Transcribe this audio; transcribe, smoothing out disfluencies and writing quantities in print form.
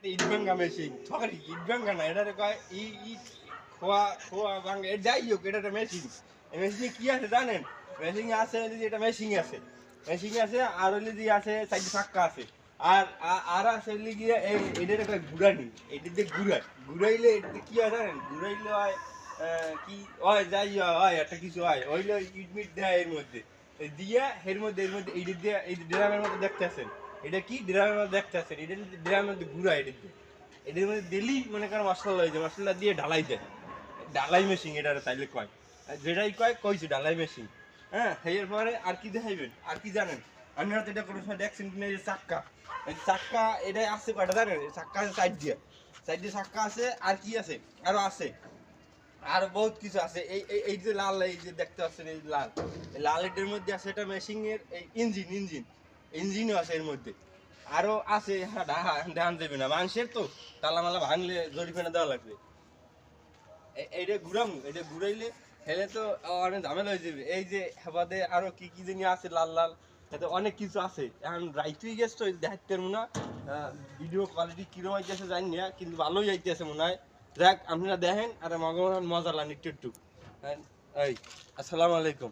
একটা ইট ভাঙ্গা machine, sorry it ভাঙ্গা না, এটারে কয় খোয়া খোয়া ভাঙ্গা, এটা যাই হোক, এটা একটা মেশিন। এই মেশিনে কি আছে জানেন? মেশিনে আছে হইলে যে এটা মেশিন আছে, মেশিন আছে, আর হইলে যে আছে চারটি চাক্কা আছে, আর আর আছে হইলে গিয়ে এই এটার একটা ঘুরানি, এটা দিয়ে ঘুরাইলে এটা কি হয় জানেন? ঘুরাইলে হয় কি হয়, যাই হয় একটা কিছু হয়, হইলে ইট মিট দেয় এর মধ্যে দিয়ে, এর মধ্যে এইটা দিয়ে, এই ড্রামের মধ্যে দেখতে আছেন, এটা কি ড্রামের মধ্যে দেখতে আছেন, এটা ড্রামের মধ্যে ঘুরায়, এটা দিয়ে এটার মধ্যে দিলি মনে করেন মশলা হয়ে যায়, মশলা দিয়ে ঢালাই দেয়, ঢালাই মেশিন এটা তাইলে কয়, যেটাই কইছে ঢালাই মেশিন। হ্যাঁ, এর পরে আর কি দেখাইবেন, আর কি জানেন? আপনারা তো এটা কোনো সময় দেখছেন কিনা, এই চাক্কা, এই চাক্কা এটা আছে কয়টা জানেন? চাক্কা আছে সাইড দিয়ে চাক্কা আছে, আর কি আছে, আরো আছে, আর বহুত কিছু আছে। এই যে লাল, এই যে দেখতে পাচ্ছেন এই লাল, এই লাল এটার মধ্যে আছে এটা মেশিনের এই ইঞ্জিনও আছে এর মধ্যে, আরো আছে। হ্যাঁ, ধান দেবে না মানুষের, তো তালা মালা ভাঙলে জরিমানা দেওয়া লাগবে। এইটা ঘুরামু, এটা ঘুরাইলে হেলে তো অনেক ঝামেলা হয়ে যাবে। এই যে হেবাদে আরো কি কি জানি আছে লাল লাল, এতে অনেক কিছু আছে। এখন রাইতুই গেছ তো দেখতে মনে হয়, ভিডিও কোয়ালিটি কিরম আইতেছে জানি না, কিন্তু ভালোই আইতেছে মনে হয়। যাক, আপনারা দেখেন আর মজা লান একটু একটু। এই, আসসালামু আলাইকুম।